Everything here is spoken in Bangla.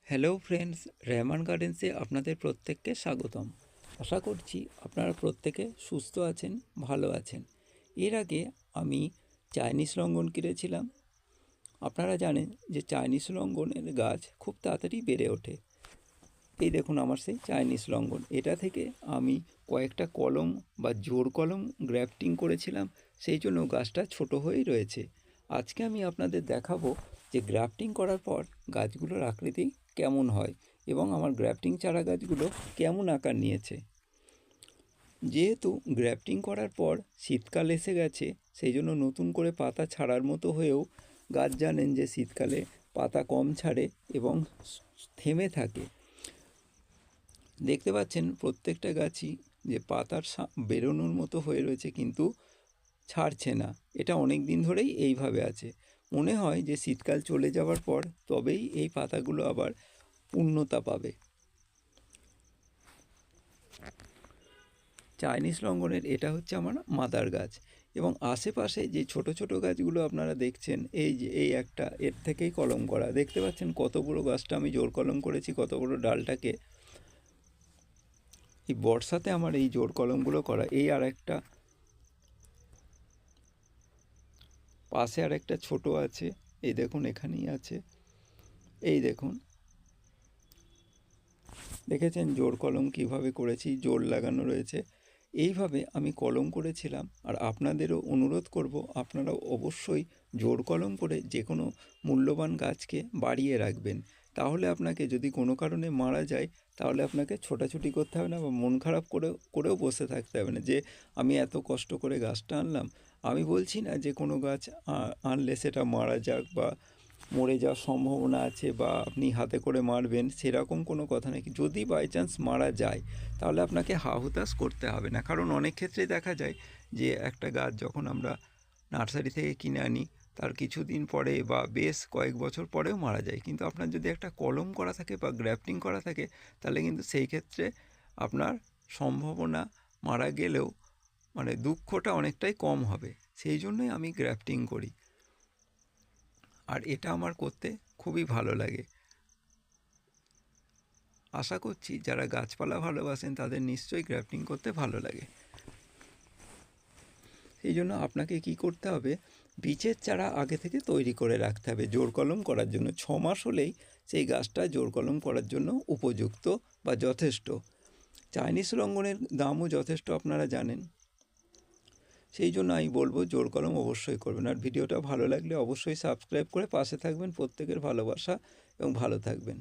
হ্যালো ফ্রেন্ডস, রেহমান গার্ডেন্সে আপনাদের প্রত্যেককে স্বাগতম। আশা করছি আপনারা প্রত্যেকে সুস্থ আছেন, ভালো আছেন। এর আগে আমি চাইনিজ লঙ্ঘন কিনেছিলাম। আপনারা জানেন যে চাইনিজ লঙ্ঘনের গাছ খুব তাড়াতাড়ি বেড়ে ওঠে। এই দেখুন আমার সেই চাইনিজ লঙ্ঘন। এটা থেকে আমি কয়েকটা কলম বা জোড় কলম গ্রাফটিং করেছিলাম, সেই জন্য গাছটা ছোট হয়েই রয়েছে। আজকে আমি আপনাদের দেখাবো যে গ্রাফটিং করার পর গাছগুলোর আকৃতি কেমন হয় এবং আমার গ্রাফটিং চারা গাছগুলো কেমন আকার নিয়েছে। যেহেতু গ্রাফটিং করার পর শীতকাল এসে গেছে, সেই জন্য নতুন করে পাতা ছাড়ার মতো হয়েও গাছ জানেন যে শীতকালে পাতা কম ছাড়ে এবং থেমে থাকে। দেখতে পাচ্ছেন প্রত্যেকটা গাছই যে পাতার বেরোনোর মতো হয়ে রয়েছে, কিন্তু ছাড়ছে না। এটা অনেক দিন ধরেই এইভাবে আছে। মনে হয় যে শীতকাল চলে যাওয়ার পর তবেই এই পাতাগুলো আবার পূর্ণতা পাবে। চাইনিজ লঙ্ঘনের এটা হচ্ছে আমার মাদার গাছ, এবং আশেপাশে যে ছোট ছোট গাছগুলো আপনারা দেখছেন, এই যে এই একটা, এর থেকেই কলম করা। দেখতে পাচ্ছেন কত বড় গাছটা আমি জোর কলম করেছি, কত বড় ডালটাকে। এই বর্ষাতে আমার এই জোর কলমগুলো করা। এই আর একটা পাশে আর একটা ছোট আছে, এই দেখুন এখানেই আছে। এই দেখুন, দেখেছেন জোর কলম কিভাবে করেছি, জোর লাগানো রয়েছে। এইভাবে আমি কলম করেছিলাম। আর আপনাদেরও অনুরোধ করব, আপনারাও অবশ্যই জোর কলম করে যে কোনো মূল্যবান গাছকে বাড়িয়ে রাখবেন। তাহলে আপনাকে যদি কোনো কারণে মারা যায়, তাহলে আপনাকে ছোটাছুটি করতে হবে না বা মন খারাপ করেও বসে থাকতে হবে না যে আমি এত কষ্ট করে গাছটা আনলাম। আমি বলছি না যে কোনো গাছ আনলে সেটা মারা যাক বা মরে যাওয়ার সম্ভাবনা আছে বা আপনি হাতে করে মারবেন, সেরকম কোনো কথা নেই। যদি বাই চান্স মারা যায়, তাহলে আপনাকে হাহুতাশ করতে হবে না। কারণ অনেক ক্ষেত্রেই দেখা যায় যে একটা গাছ যখন আমরা নার্সারি থেকে কিনে আনি, তার কিছুদিন পরে বা বেশ কয়েক বছর পরেও মারা যায়। কিন্তু আপনার যদি একটা কলম করা থাকে বা গ্রাফটিং করা থাকে, তাহলে কিন্তু সেই ক্ষেত্রে আপনার সম্ভাবনা মারা গেলেও মানে দুঃখটা অনেকটাই কম হবে। সেই জন্যই আমি গ্রাফটিং করি, আর এটা আমার করতে খুবই ভালো লাগে। আশা করছি যারা গাছপালা ভালোবাসেন তাদের নিশ্চয়ই গ্রাফটিং করতে ভালো লাগে। সেই জন্য আপনাকে কি করতে হবে, বীজের চারা আগে থেকে তৈরি করে রাখতে হবে জোর কলম করার জন্য। 6 মাস হলেই সেই গাছটা জোর কলম করার জন্য উপযুক্ত বা যথেষ্ট। চাইনিজ লঙ্ঘনের দামও যথেষ্ট, আপনারা জানেন। সেই জন্য আমি বলবো জোর কলম অবশ্যই করবেন। আর ভিডিওটা ভালো লাগলে অবশ্যই সাবস্ক্রাইব করে পাশে থাকবেন। প্রত্যেকের ভালোবাসা এবং ভালো থাকবেন।